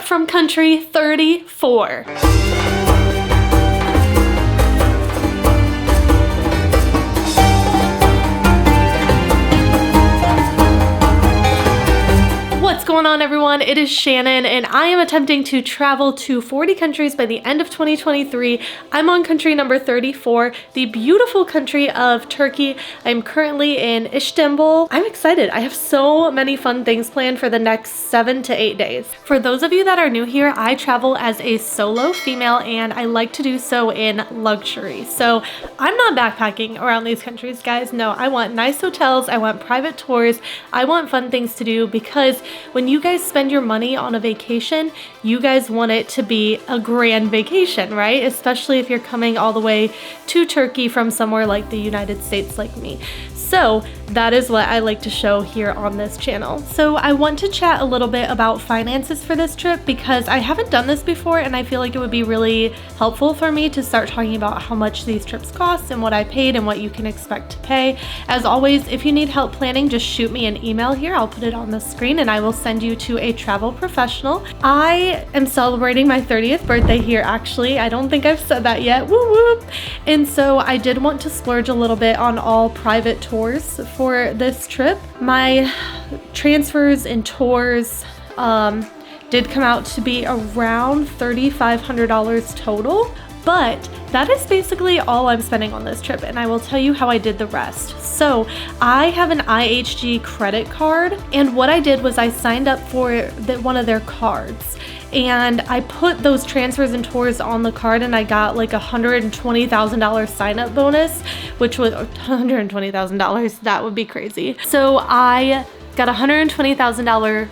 from country 34. What's going on, everyone? It is Shannon and I am attempting to travel to 40 countries by the end of 2023. I'm on country number 34, the beautiful country of Turkey. I'm currently in Istanbul. I'm excited. I have so many fun things planned for the next 7 to 8 days. For those of you that are new here, I travel as a solo female and I like to do so in luxury. So I'm not backpacking around these countries, guys. No, I want nice hotels. I want private tours. I want fun things to do because when you guys spend your money on a vacation, you guys want it to be a grand vacation, right? Especially if you're coming all the way to Turkey from somewhere like the United States like me. So that is what I like to show here on this channel. So I want to chat a little bit about finances for this trip because I haven't done this before and I feel like it would be really helpful for me to start talking about how much these trips cost and what I paid and what you can expect to pay. As always, if you need help planning, just shoot me an email here. I'll put it on the screen and I will send you to a travel professional. I am celebrating my 30th birthday here actually. I don't think I've said that yet. Woo woo! And so I did want to splurge a little bit on all private tours for this trip. My transfers and tours did come out to be around $3,500 total, but that is basically all I'm spending on this trip, and I will tell you how I did the rest. So I have an IHG credit card, and what I did was I signed up for one of their cards. And I put those transfers and tours on the card and I got like $120,000 sign up bonus, which was $120,000. That would be crazy. So I got $120,000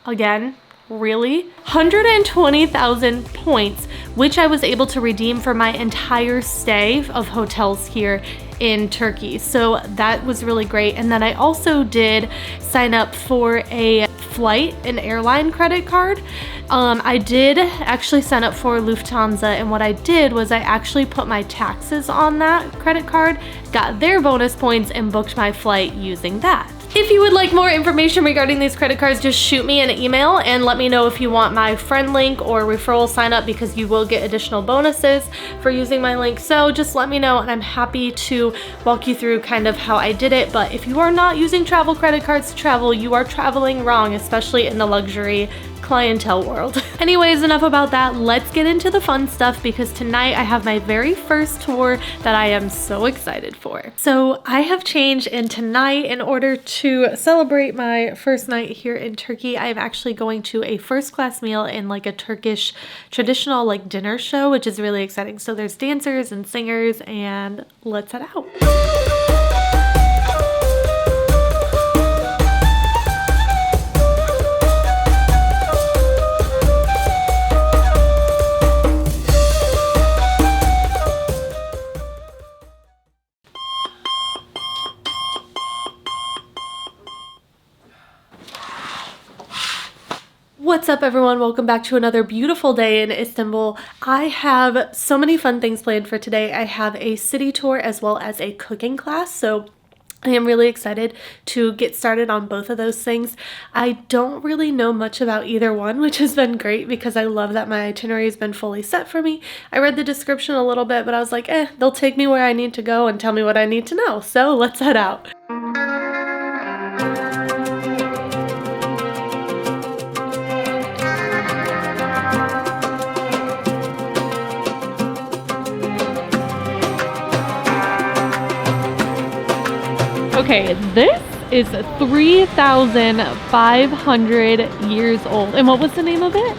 again. Really? 120,000 points, which I was able to redeem for my entire stay of hotels here in Turkey. So that was really great. And then I also did sign up for a flight and airline credit card. I did actually sign up for Lufthansa, and what I did was I actually put my taxes on that credit card, got their bonus points, and booked my flight using that. If you would like more information regarding these credit cards, just shoot me an email and let me know if you want my friend link or referral sign up because you will get additional bonuses for using my link. So just let me know and I'm happy to walk you through kind of how I did it. But if you are not using travel credit cards to travel, you are traveling wrong, especially in the luxury clientele world. Anyways, enough about that. Let's get into the fun stuff because tonight I have my very first tour that I am so excited for. So I have changed, and tonight, in order to celebrate my first night here in Turkey, I am actually going to a first class meal in like a Turkish traditional like dinner show, which is really exciting. So there's dancers and singers, and let's head out. What's up, everyone? Welcome back to another beautiful day in Istanbul. I have so many fun things planned for today. I have a city tour as well as a cooking class, so I am really excited to get started on both of those things. I don't really know much about either one, which has been great because I love that my itinerary has been fully set for me. I read the description a little bit, but I was like, they'll take me where I need to go and tell me what I need to know. So let's head out. Okay, this is 3,500 years old. And what was the name of it?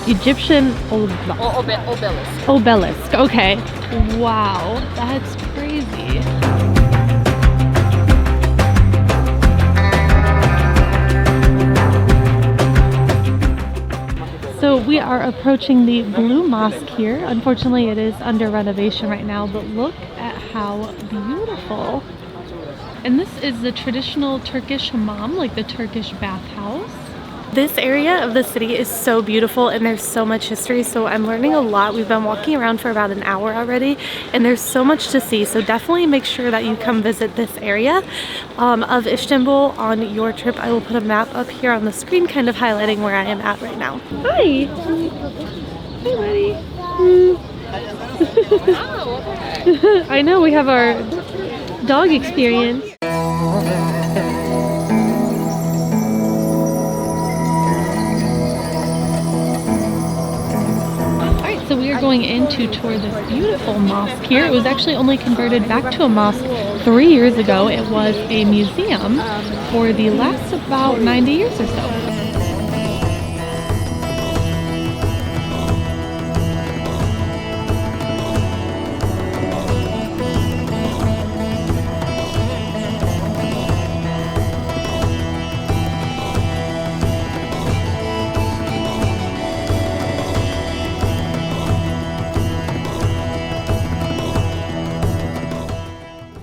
Egyptian obelisk. Obelisk, okay. Wow, that's crazy. So we are approaching the Blue Mosque here. Unfortunately, it is under renovation right now, but look at how beautiful. And this is the traditional Turkish hammam, like the Turkish bathhouse. This area of the city is so beautiful and there's so much history, so I'm learning a lot. We've been walking around for about an hour already and there's so much to see, so definitely make sure that you come visit this area of Istanbul on your trip. I will put a map up here on the screen kind of highlighting where I am at right now. Hi! Hey buddy! I know, we have our dog experience. So we are going in to tour this beautiful mosque here. It was actually only converted back to a mosque 3 years ago. It was a museum for the last about 90 years or so.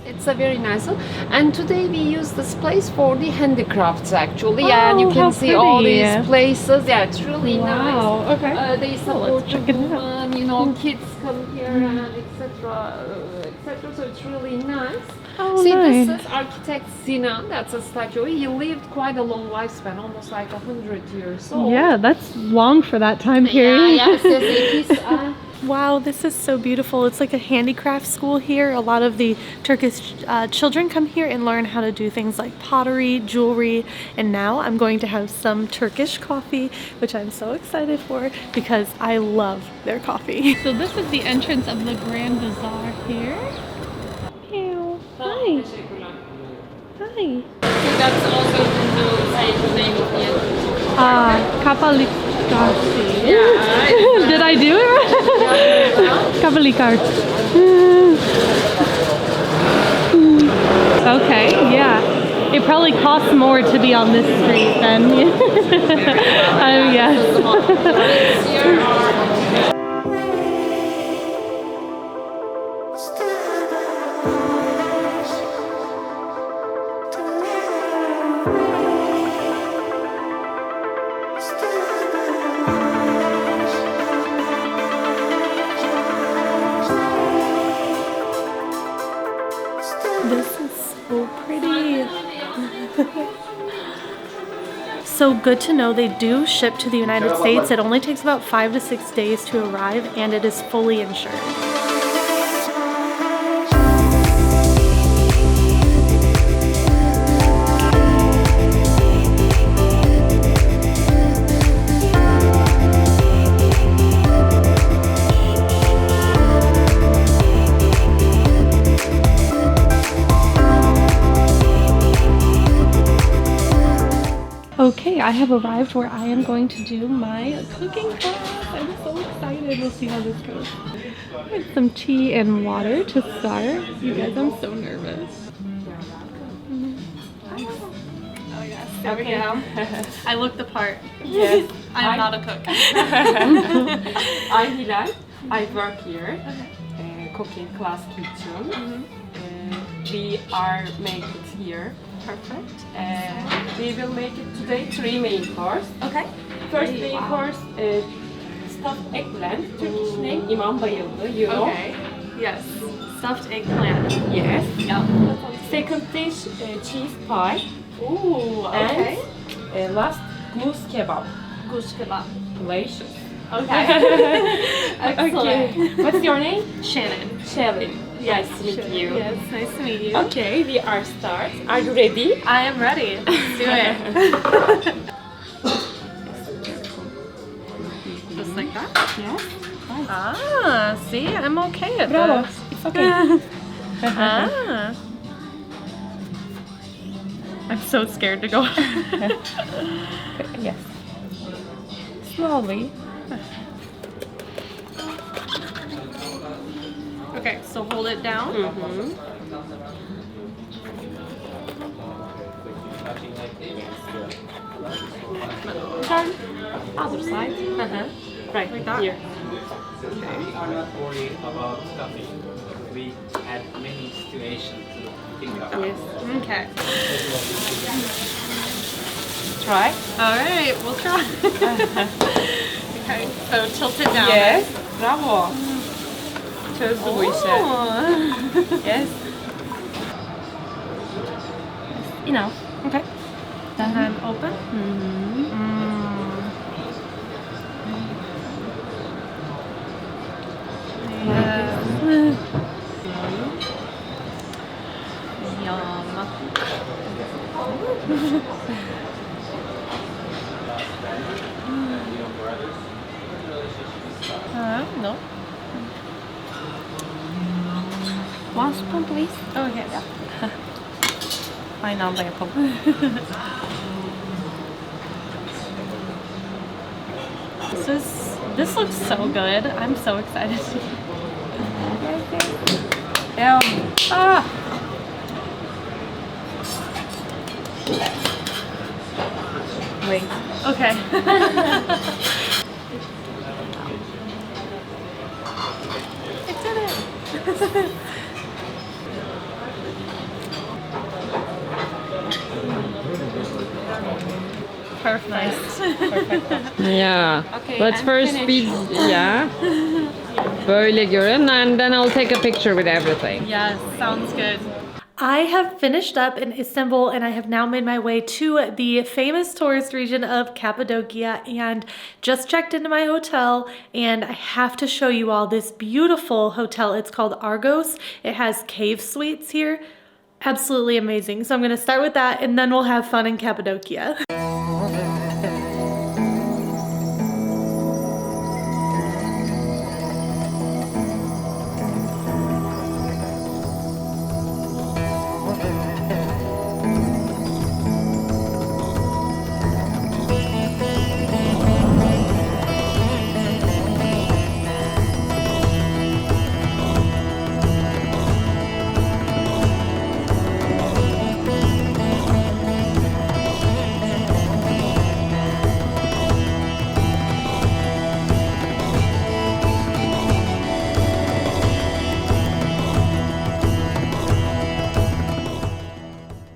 It's a very nice one. And today we use this place for the handicrafts actually. And you can see all these places. Yeah, it's really nice. Okay. They support the women, you know, kids come here and etc. etc. So it's really nice. Oh, see, nice. this is architect Sinan. That's a statue. He lived quite a long lifespan, almost like 100 years old. Yeah, that's long for that time period. Yeah, yes, Wow, this is so beautiful. It's like a handicraft school here. A lot of the Turkish children come here and learn how to do things like pottery, jewelry, and now I'm going to have some Turkish coffee, which I'm so excited for because I love their coffee. So this is the entrance of the Grand Bazaar here. Ew. Hi. Hi. That's also to say the name of the Cappadocia. Yeah. Did I do it right? Cappadocia. Okay, yeah. It probably costs more to be on this street than yes. This is so pretty. So good to know they do ship to the United States. It only takes about 5 to 6 days to arrive and it is fully insured. Okay, I have arrived where I am going to do my cooking class. I'm so excited. We'll see how this goes. With some tea and water to start. You guys, I'm so nervous. Oh yes, there we go. I look the part. Yes. I'm not a cook. I'm Hilal. I work here. Cooking class kitchen. We are make it here. Perfect. We will make it today 3 main course. Okay. First main course, stuffed eggplant. Turkish name İmam bayıldı. You know? Okay. Yes. Stuffed eggplant. Yes. Yeah. Second dish, cheese pie. Ooh. Okay. And last, goose kebab. Goose kebab. Delicious. Okay. Excellent. Okay. What's your name? Shannon. Shannon. Nice to meet you. Yes, nice to meet you. Okay, we are start. Are you ready? I am ready. Let's do it. Just like that? Yes. Right. Ah, see, I'm okay at Bravo. this. It's okay. Ah. I'm so scared to go. Yes. Slowly. Okay, so hold it down. Turn. Other side. Right, Like that? here. We are not worried about stuffing. We had many situations to think about. Yes. Okay. try? Alright, we'll try. Okay, so tilt it down. Yes. Bravo. Çözdü bu işi. Yes. Enough. Okay. And then open. Yes. Yum. No. One spoon please. Okay. Aynı anda yapalım. This looks so good. I'm so excited. Ah. Wait. Okay. I did it. Perfect. Yeah. Okay, Let's and first finish. be yeah. Böyle görün, and then I'll take a picture with everything. Yes, sounds good. I have finished up in Istanbul and I have now made my way to the famous tourist region of Cappadocia and just checked into my hotel, and I have to show you all this beautiful hotel. It's called Argos. It has cave suites here. Absolutely amazing. So I'm going to start with that and then we'll have fun in Cappadocia.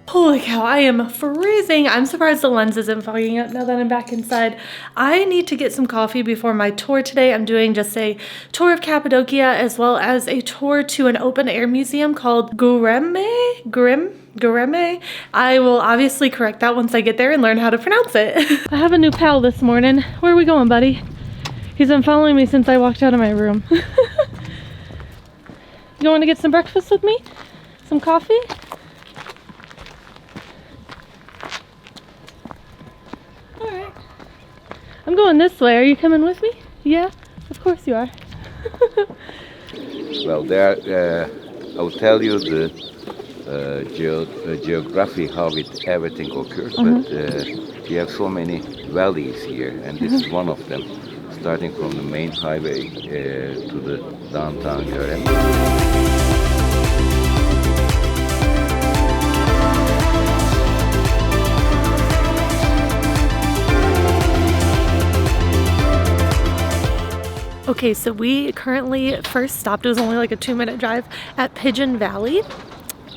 Holy cow, I am freezing. I'm surprised the lens isn't fogging up now that I'm back inside. I need to get some coffee before my tour today. I'm doing just a tour of Cappadocia as well as a tour to an open air museum called Guree. I will obviously correct that once I get there and learn how to pronounce it. I have a new pal this morning. Where are we going, buddy? He's been following me since I walked out of my room. You want to get some breakfast with me? Some coffee? Alright. I'm going this way. Are you coming with me? Yeah? Of course you are. Well, there, I will tell you the geography, how everything occurs, but we have so many valleys here, and this is one of them, starting from the main highway to the downtown Guree. Okay, so we currently first stopped, it was only like a 2-minute drive, at Pigeon Valley.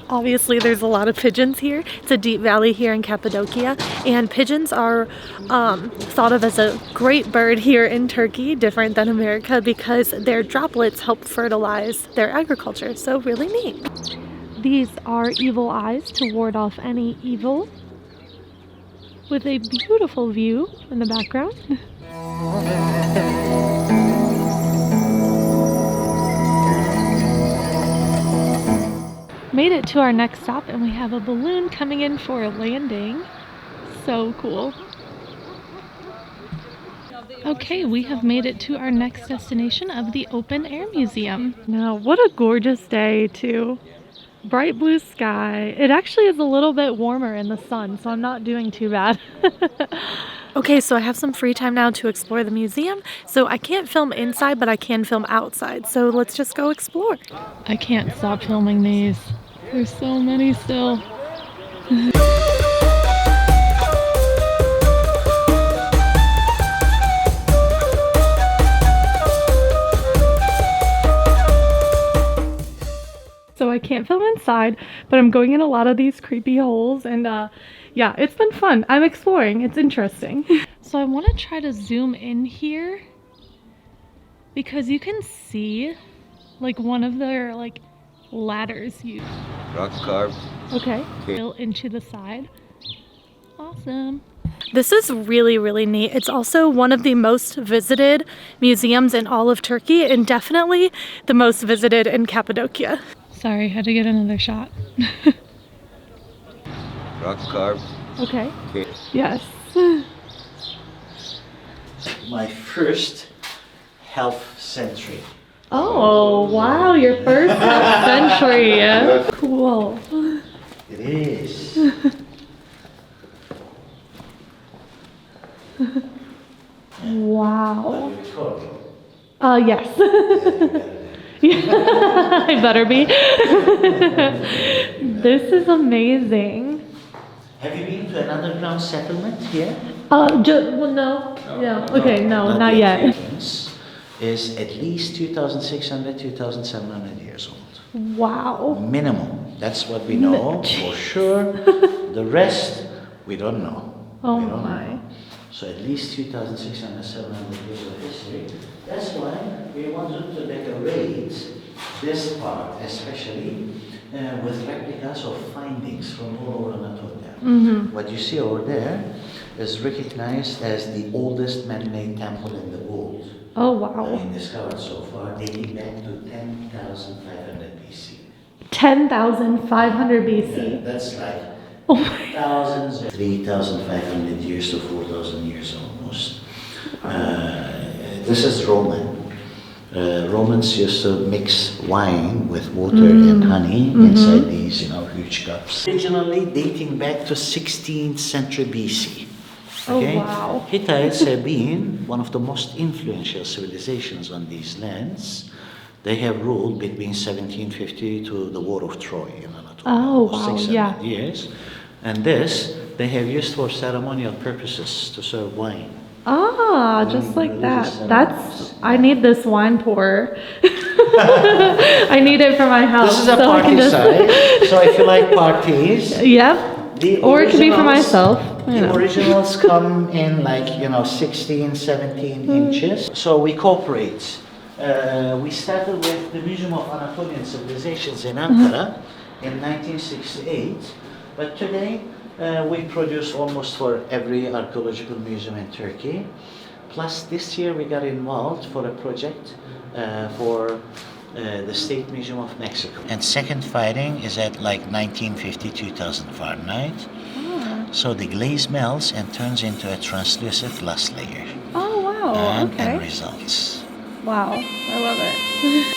Obviously there's a lot of pigeons here. It's a deep valley here in Cappadocia, and pigeons are thought of as a great bird here in Turkey, different than America, because their droplets help fertilize their agriculture, so really neat. These are evil eyes to ward off any evil, with a beautiful view in the background. Made it to our next stop and we have a balloon coming in for a landing. So cool. Okay, we have made it to our next destination of the Open Air Museum. Now, what a gorgeous day too. Bright blue sky. It actually is a little bit warmer in the sun, so I'm not doing too bad. Okay, so I have some free time now to explore the museum. So I can't film inside, but I can film outside. So let's just go explore. I can't stop filming these. There's so many still. So I can't film inside, but I'm going in a lot of these creepy holes, and yeah, it's been fun. I'm exploring. It's interesting. So I want to try to zoom in here because you can see like one of their like ladders you Rock carved. okay built into the side. Awesome. This is really, really neat. It's also one of the most visited museums in all of Turkey and definitely the most visited in Cappadocia. Sorry, had to get another shot. Rock carved. Okay. Okay. Yes. My first health century. Oh, wow, your first century. Cool. It is. Wow. Recording. Yes. Yeah, I better be. This is amazing. Have you been to an underground settlement here? Well, no. Yeah. Okay, no, not the yet. entrance is at least 2,600, 2,700 years old. Wow. Minimum. That's what we know for sure. The rest, we don't know. Oh We don't my. know. So at least 2,600, 700 years of history. That's why we wanted to decorate this part, especially with replicas of findings from all over Anatolia. Mm-hmm. What you see over there is recognized as the oldest man-made temple in the world. Oh wow. Discovered so far, dating back to 10,500 BC. 10,500 BC. Yeah, that's like Oh my. thousands, 3,500 years to 4,000 years almost. This is Roman. Romans used to mix wine with water and honey inside these, huge cups. Originally dating back to 16th century BC. Okay? Oh wow. Hittites have been one of the most influential civilizations on these lands. They have ruled between 1750 to the War of Troy in Anatolia. Oh wow. 600 Yeah. years. And this they have used for ceremonial purposes to serve wine. Ah, just like that. I need this wine tour. I need it for my house. This is a so I party can just- side. So if you like parties, Yep. Or it could be for myself. The originals come in 16, 17 inches. So we cooperate. We started with the Museum of Anatolian Civilizations in Ankara in 1968. But today we produce almost for every archaeological museum in Turkey. Plus this year we got involved for a project for the State Museum of Mexico. And second firing is at 1950, 2000 Fahrenheit. So the glaze melts and turns into a translucent glass layer. Oh wow. And Okay. end results. Wow. I love it.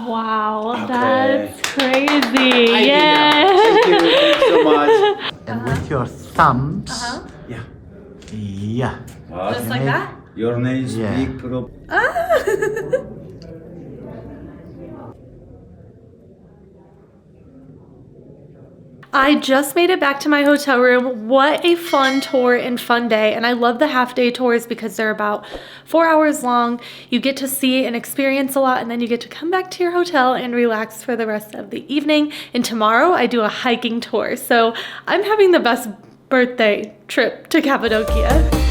Wow, that's crazy. Yeah. Thank you so much. And with your thumbs, Yeah. yeah. Just like that? Your name is Yeah. Big Pro. I just made it back to my hotel room. What a fun tour and fun day. And I love the half day tours because they're about 4 hours long. You get to see and experience a lot, and then you get to come back to your hotel and relax for the rest of the evening. And tomorrow I do a hiking tour. So I'm having the best birthday trip to Cappadocia.